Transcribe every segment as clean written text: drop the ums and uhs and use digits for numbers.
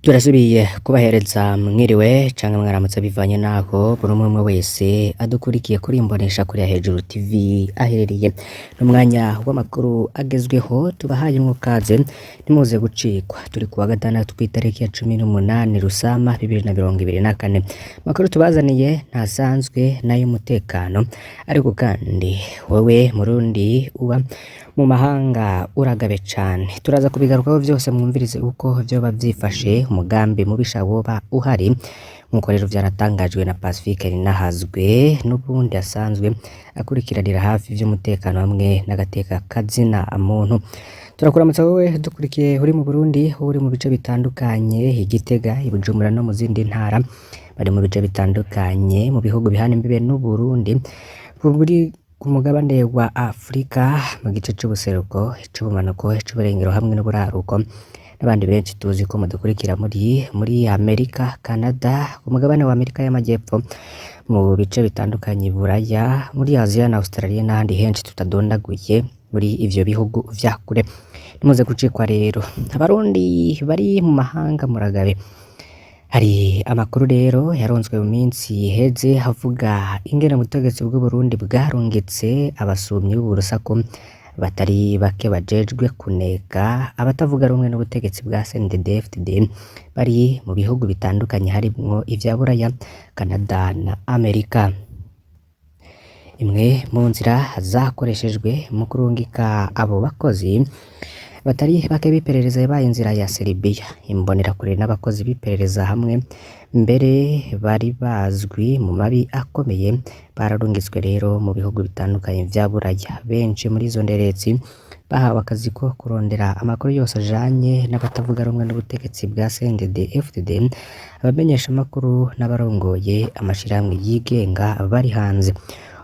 Turasubiye kubahereza mwiriwe canke mwaramutse bivanye naho buri umwe wese adukurikiye kuri imbonesha kuri ya Hejuru TV aherereye. N'umwanya w'amakuru agezweho tubahaye kaze ntimuze gucikwa. Turi kuwa gatandatu kw'itariki ya 18 Rusama 2024. Makuru tubazaniye ntasanzwe n'ay'umutekano, ariko kandi wowe Murundi uba mu mahanga uragabe cane. Turaza kubigarukaho vyose mwumvirize uko vyoba vyifashe, umugambi mubisha woba uhari nkuko rero vyaratangajwe na Pacifique Ninahazwe n'ubundi asanzwe akurikiranira hafi vy'umutekano hamwe n'agateka kazina muntu. Turakuramutsa wowe dukurikiye uri mu Burundi, uri mu bice bitandukanye, Igitega, Ibujumbura no mu zindi ntara, bari mu bice bitandukanye mu bihugu bihana imbibe n'u Burundi, buri ku mugabane wa Afrika, mu gice c'ubuseruko, c'ubumanuko, c'uburengero hamwe n'uburaruko, n'abandi benshi tuzi ko mudukurikira muri Amerika, Canada, ku mugabane wa Amerika y'Amajyepfo, mu bice bitandukanye Buraya, muri Aziya na Australia n'ahandi henshi tutadondaguye muri ivyo bihugu vya kure. Nimuze gucikwa rero, abarundi bari mu mahanga muragabe. Hari amakuru rero yaronzwe mu minsi iheze havuga ingene ubutegetsi bw'u Burundi bwarungitse abasumyi b'urusaku batari bake bajejwe kuneka abatavuga rumwe n'ubutegetsi bwa CNDD-FDD bari mu bihugu bitandukanye harimwo ivya Buraya, Canada na Amerika. Imwe mu nzira zakoreshejwe mu kurungika abo bakozi batari bake b'iperereza yabaye inzira ya Serbia. Imbonerakure n'abakozi b'iperereza hamwe mbere bari bazwi mu mabi akomeye bararungitswe rero mu bihugu bitandukanye vya Buraya. Benshi muri izo nderetsi bahawe akazi ko kurondera amakuru yose ajanye n'abatavuga rumwe n'ubutegetsi bwa CNDD-FDD, abamenyesha amakuru n'abarongoye amashirahamwe yigenga bari hanze.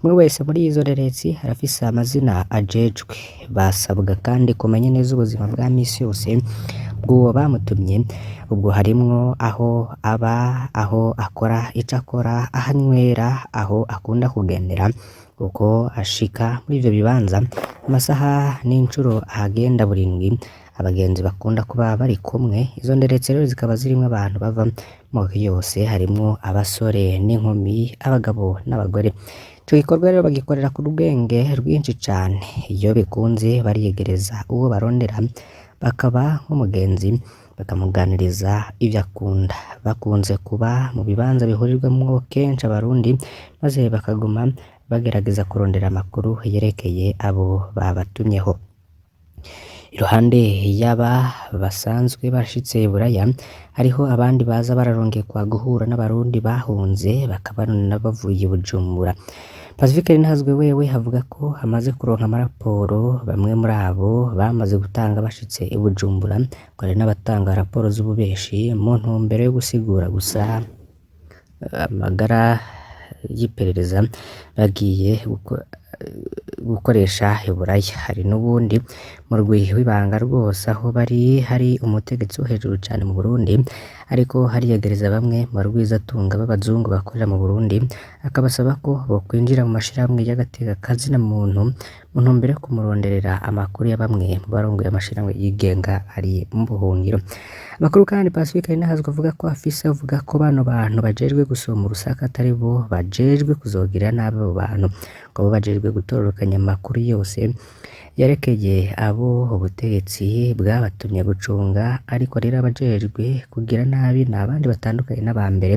Umwe wese muri izo nderetsi arafise amazina ajejwe. Basabwa kandi kumenya neza ubuzima bwa misi yose bw'uwo bamutumye, ubwo harimwo aho aba, aho akora, ico akora, aho anywera, aho akunda kugendera, uko ashika muri ivyo bibanza, amasaha n'incuro ahagenda buri ndwi, abagenzi bakunda kuba bari kumwe. Izo nderetsi rero zikaba zirimwo abantu bava mu moko yose, harimwo abasore n'inkumi, abagabo n'abagore. Ico gikorwa rero bagikorera ku rwenge rwinshi cane. Iyo bikunze bariyegereza uwo barondera, bakaba nk'umugenzi, bakamuganiriza ivyo akunda. Bakunze kuba mu bibanza bihurirwamwo kenshi abarundi, maze bakaguma bagerageza kurondera amakuru yerekeye abo babatumyeho. Iruhande y'aba basanzwe bashitse Buraya, hariho abandi baza bararungikwa guhura n'abarundi bahunze, bakaba bavuye Bujumbura. Pacifique Ninahazwe wewe havuga ko amaze kuronka amaraporo, bamwe muri abo bamaze gutanga bashitse i Bujumbura, ko hari n'abatanga raporo z'ububeshi mu ntumbero yo gusigura gusa amagara y'iperereza bagiye gukoresha i Buraya. Hari n'ubundi mu rwihi w'ibanga rwose aho bari hari umutegetsi wo hejuru cane mu Burundi, ariko hariyegereza bamwe mu rwizatunga b'abazungu bakorera mu Burundi, akabasaba ko bokwinjira mu mashirahamwe y'agateka kazina muntu mu ntumbero yo kumuronderera amakuru ya bamwe mu barongoye amashirahamwe yigenga ari mu buhungiro. Amakuru kandi Pacifique Ninahazwe avuga ko avuga ko bano bantu bajejwe gusoma urusaka atari bo bajejwe kuzogirira nabi abo bantu, ko bo bajejwe gutororokanya amakuru yose yerekeye abo ubutegetsi bwabatumye gucunga, ariko rero abajejwe kugira nabi ni abandi batandukanye n'abambere.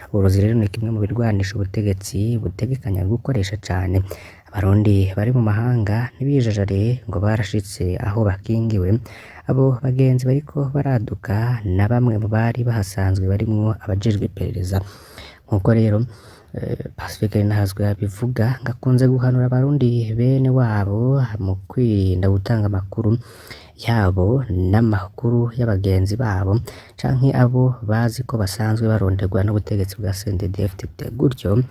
Uburozi rero ni kimwe mu birwanisha ubutegetsi butegekanya gukoresha cane. Abarundi bari mu mahanga ntibijajare ngo barashitse aho bakingiwe. Abo bagenzi bariko baraduka na bamwe mu bari bahasanzwe barimwo abajejwe iperereza. Nkuko rero Pacifique Ninahazwe abivuga, ngakunze guhanura abarundi bene wabo mu kwirinda gutanga amakuru yabo n'amakuru y'abagenzi babo canke abo bazi ko basanzwe baronderwa n'ubutegetsi bwa CNDD-FDD. Gutyo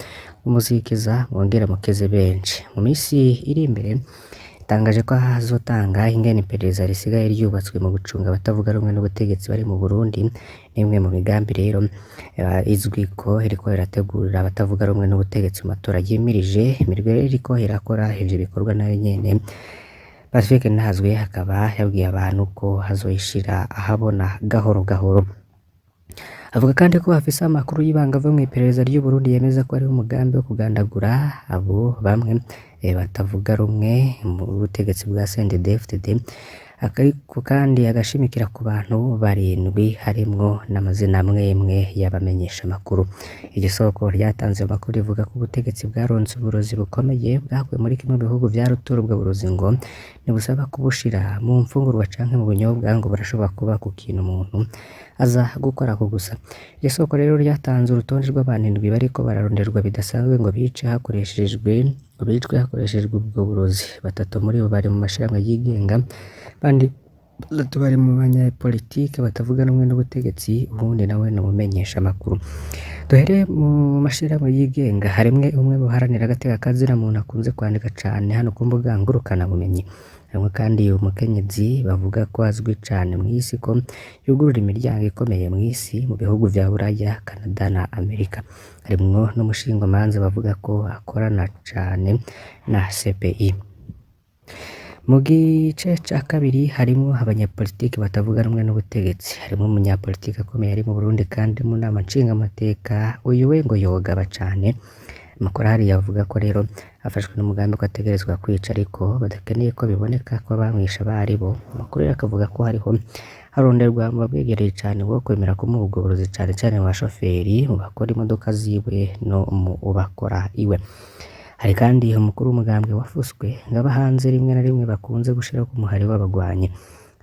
umuzikiza mwongera mukeze benshi. Mu misi iri imbere yatangaje ko azotanga ingene iperereza risigaye ryubatswe mu gucunga abatavuga rumwe n'ubutegetsi bari mu Burundi. Nimwe mu migambi rero izwi ko iriko irategurira abatavuga rumwe n'ubutegetsi mu matora yimirije. Imirwi rero iriko irakora ivyo bikorwa nayo nyene. Pacifique Ninahazwe akaba yabwiye abantu ko hazoyishira ahabona gahoro gahoro. Avuga kandi ko hafise amakuru y'ibanga ava mw'iperereza ry'u Burundi yemeza ko hariho umugambi wo kugandagura abo bamwe batavuga rumwe mu butegetsi bwa CNDD-FDD, ariko kandi agashimikira ku bantu barindwi harimwo n'amazina amwe y'abamenyesha amakuru. Iryo soko ryatanze amakuru rivuga ko ubutegetsi bwaronse uburozi bukomeye bwakuwe muri kimwe mu bihugu vya rutura. Ubwo burozi ngo ntibusaba kubushira mu mfungurwa canke mu bunyobwa, ngo burashobora kuba ku kintu umuntu aza gukora ako gusa. Iryo soko rero ryatanze urutonde rw'abantu indwi bariko bararonderwa bidasanzwe ngo bicwe hakoreshejwe ubwo burozi. Batatu muri bo bari mu mashirahamwe yigenga, bandi batatu bari mu banyapolitike batavuga rumwe n'ubutegetsi, uwundi nawe ni umumenyesha amakuru. Duhere mu mashirahamwe yigenga, harimwe umwe buharanira agateka kazina muntu akunze kwandika cane hano ku mbuga ngurukana bumenyi. Harimwo kandi umukenyezi bavuga ko azwi cane mw'isi ko yugurura imiryango ikomeye mw'isi mu bihugu vya Buraya, Canada na Amerika. Harimwo n'umushingamanza bavuga ko akorana cane na CPI. Mu gice ca kabiri harimwo abanyapolitiki batavuga rumwe n'ubutegetsi. Harimwo umunyapolitiki akomeye ari mu Burundi kandi mu nama nshingamateka, uyu we ngo yogaba cane. Amakuru ahari yavuga ko rero afashwe n'umugambi ko ategerezwa kwica, ariko badakeneye ko biboneka ko abamwishe abari bo. Amakuru rero akavuga ko hariho haronderwa mu babwegereye cane wo kwemera kumuha ubwo burozi, cane cane mu bashoferi, mu bakora imodoka ziwe no mu bakora iwe. Hari kandi umukuru w'umugambwe wafuswe ngaba hanze rimwe na rimwe bakunze gushira ku muhari w'abagwanyi.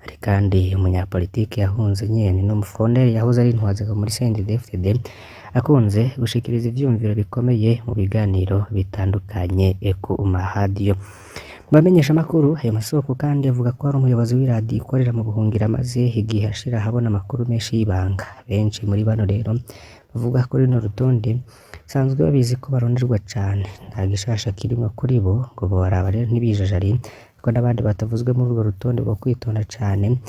Hari kandi umunyapolitiki yahunze nyene n'umufonderi yahoze ari intwazaga muri CNDD-FDD, akunze gushikiriza ivyumviro bikomeye mu biganiro bitandukanye ku maradiyo. Mu bamenyesha amakuru, ayo masoko kandi avuga ko hari umuyobozi w'iradiyo ikorera mu buhungiro amaze igihe ashira ahabona amakuru menshi y'ibanga. Benshi muri bano rero bavuga ko rino rutonde sanzwe babizi ko baronderwa cane, nta gishasha kirimwo kuri bo, ngo boraba rero ntibijajari ko n'abandi batavuzwe muri urwo rutonde bo kwitonda cane.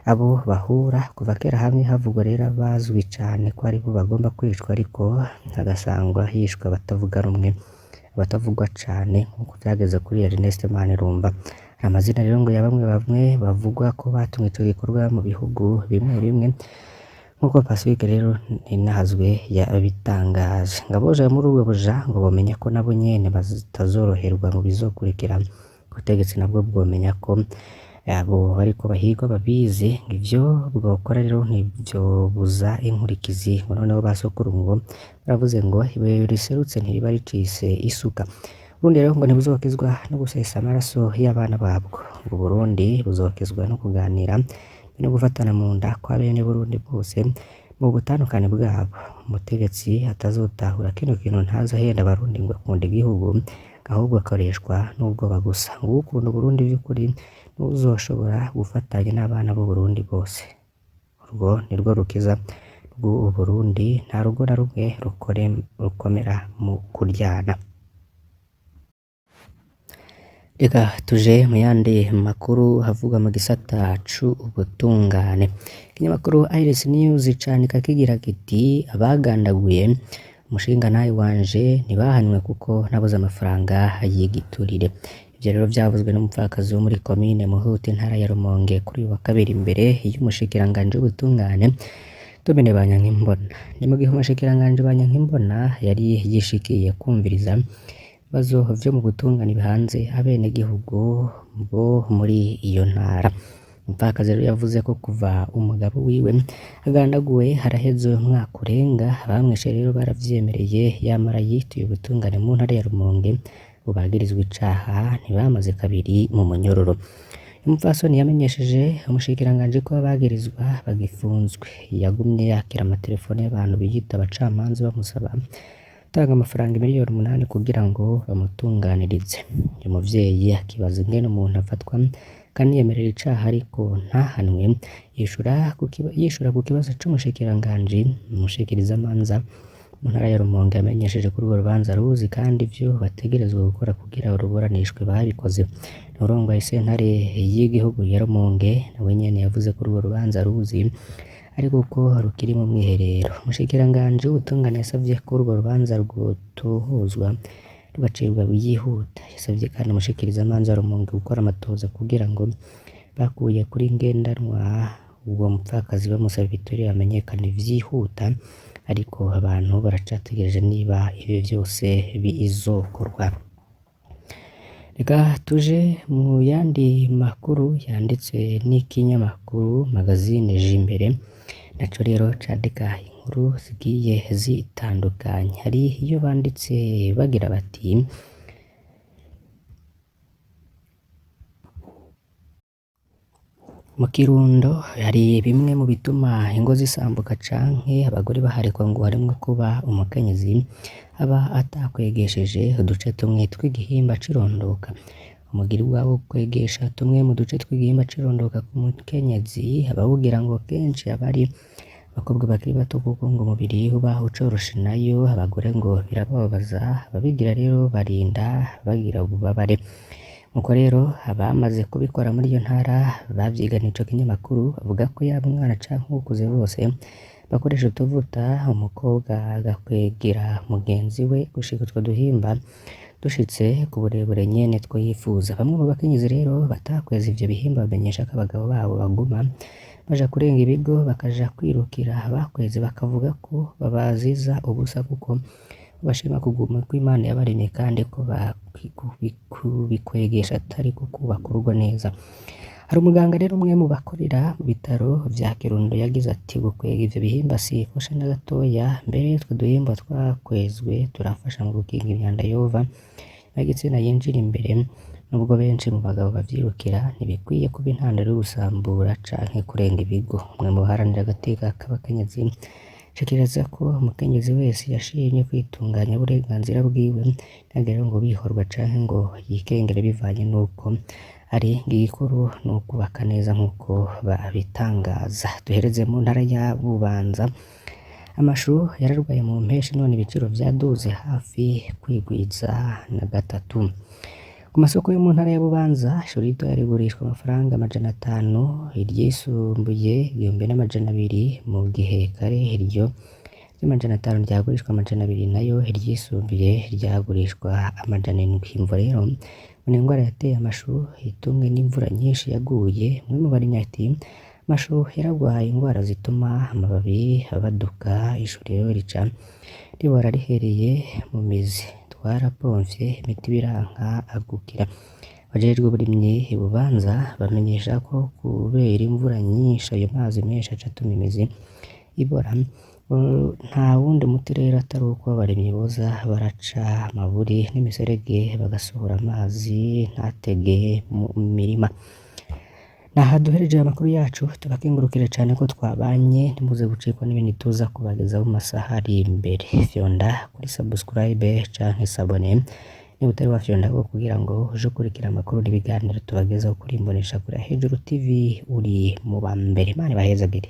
Abo bahura kuva kera hamwe havugwa rero bazwi cane ko aribo bagomba kwicwa, ariko hagasangwa hishwe abatavuga rumwe, abatavugwa cane nk'uko vyageze kuri Ernest Manirumba. Amazina rero ngo ya bamwe bavugwa ko batumwe ico gikorwa mu bihugu bimwe nk'uko Pacifique rero ninahazwe yabitangaje. Ngaboja muri ubwo buja ngo bomenya ko nabo nyene batazoroherwa mu bizokurikira. Ubutegetsi nabwo bwomenya ko abo bariko bahigwa babizi, ivyo bwokora rero ntivyobuza inkurikizi. Ngo noneho basokuru ngo baravuze ngo ibuye riserutse ntiriba ricise isuka. Uburundi rero ngo ntibuzokizwa no gusesa amaraso y'abana babwo. Ngo Burundi buzokizwa no kuganira no gufatana mu nda kwa bene Burundi bose mu butandukane bwabo. Umutegetsi atazotahura kino kintu ntaza henda Abarundi ngo akunda igihugu, ahubwo akoreshwa n'ubwoba gusa. Ngo ukunda Burundi vy'ukuri n'uzoshobora gufatanya n'abana b'u Burundi bose. Urwo nirwo rukiza rw'u Burundi, nta rugo na rumwe rukomera mu kuryana. Reka tuje mu yandi makuru havuga mu gisata c'ubutungane. Ikinyamakuru Iris News candika kigira kiti abagandaguye umushingantahe wanje ntibahanywe kuko nabuze amafaranga y'igiturire. Ivyo rero vyavuzwe n'umupfakazi wo muri komine Muhuta intara ya Rumonge kuri uyu wa kabiri imbere y'umushikiranganje w'ubutungane Domine Banyankimbona. Ni mu gihe umushikiranganje Banyankimbona yari yishikiye kumviriza ibibazo vyo mu butungane bihanze abenegihugu bo muri iyo ntara. Umupfakazi rero yavuze ko kuva umugabo wiwe agandaguwe haraheze umwaka urenga, abamwishe rero baravyemereye, yamara yituye ubutungane mu ntara ya Rumonge bubagirizwa icaha ntibamaze kabiri mu munyororo. Umupfasoni yamenyesheje umushikiranganje ko abagirizwa bagifunzwe. Yagumye yakira amatelefone y'abantu biyita abacamanza bamusaba gutanga amafaranga miliyoni 8 kugira ngo bamutunganirize. Uyu muvyeyi akibaza ingene umuntu afatwa kandi yemerera icaha ariko ntahanwe, yishura ku kibazo c'umushikiranganje. Umushikirizamanza mu ntara ya Rumonge yamenyesheje ko urwo rubanza ruzi kandi ivyo bategerezwa gukora kugira uruburanishwe babikoze. Urongoye sentare y'igihugu ya Rumonge nawe nyene yavuze ko urwo rubanza ruzi ariko ko rukiri mu mwiherero. Umushikiranganje w'ubutungane yasavye ko urwo rubanza rwotohozwa rugacibwa yihuta. Yasavye kandi umushikirizamanza wa Rumonge gukora amatohoza kugira ngo bakuye kuri ngendanwa uwo mupfakazi bamusaba Victoria amenyekane vyihuta, ariko abantu baracategereje niba ibi vyose bizokorwa. Reka tuje mu yandi makuru yanditswe n'ikinyamakuru magazine Jimbere, naco rero candika inkuru zigiye zitandukanye. Hari iyo banditse bagira bati mu Kirundo hari bimwe mu bituma ingo zisambuka canke abagore baharekwa ngo harimwo kuba umukenyezi aba atakwegesheje uduce tumwe tw'igihimba cirondoka. Umugiri wawo kwegesha tumwe mu duce tw'igihimba cirondoka ku mukenyezi abawugira ngo kenshi abari abakobwa bakiri bato kuko ngo umubiri uba ucoroshe, nayo abagore ngo birababaza, ababigira rero barinda bagira ububabare. Nuko rero abamaze kubikora muri iyo ntara bavyigana ico kinyamakuru bavuga ko yaba umwana canke ukuze bose bakoresha utuvuta, umukobwa agakwegera mugenzi we gushika utwo duhimba dushitse ku burebure nyene two yifuza. Bamwe mu bakenyezi rero batakweza ivyo bihimba bamenyesha ko abagabo babo baguma baja kurenga ibigo bakaja kwirukira abakweze, bakavuga ko babaziza ubusa kuko bashima kuguma kw'Imana yabaremye kandi ko kubikwegesha atari ko kubaka urugo neza. Hari umuganga rero umwe mu bakorera mu bitaro vya Kirundo yagize ati gukwega ivyo bihimba si kosha na gatoya, mbere utwo duhimba twakwezwe turafasha mu gukinga imyanda yova n'igitsina yinjira imbere, nubwo benshi mu bagabo bavyirukira ntibikwiye kuba intandaro yo gusambura canke kurenga ibigo. Umwe mu baharanira agateka k'abakenyezi shikiriza ko umukenyezi wese yashimye kwitunganya uburenganzira bwiwe ntagire ngo bihorwa canke ngo yikengere bivanye nuko ari igikuru no kubaka neza nkuko babitangaza. Duhereze mu ntara ya Bubanza, amashu yararwaye mu mpeshi none ibiciro vyaduze hafi kwigwiza na gatatu. Ku masoko yo mu ntara ya Bubanza ishu rito yarigurishwa amafaranga 500, iryisumbuye 1200, mu gihe kare iryo ry'amajana 500 ryagurishwa 200, nayo iryisumbuye ryagurishwa 700. Imvo rero ni ingwara yateye amashu itumwe n'imvura nyinshi yaguye. Umwe mu barimyi ati amashu yaragwaye ingwara zituma amababi abaduka, ishu rero rica ribora rihereye mu mizi, twarapomvye imiti biranka agukira. Abajejwe uburimyi i Bubanza bamenyesha ko kubera imvura nyinshi ayo mazi menshi aca atuma imizi ibora, nta wundi muti rero atari uko abarimyi boza baraca amaburi n'imiserege bagasohora amazi ntatege mu mirima. Naha duhereje amakuru yacu, tubakengurukire cane ko twabanye, ntimuze gucikwa n'ibindi tuza kubagezaho mu masaha ari imbere. Fyonda kuri subscribe canke s'abone niba utari wafyonda ko kugira ngo uje ukurikira amakuru n'ibiganiro tubagezaho kuri Imboneshakure Hejuru TV uri mu bambere. Imana ibahezagire.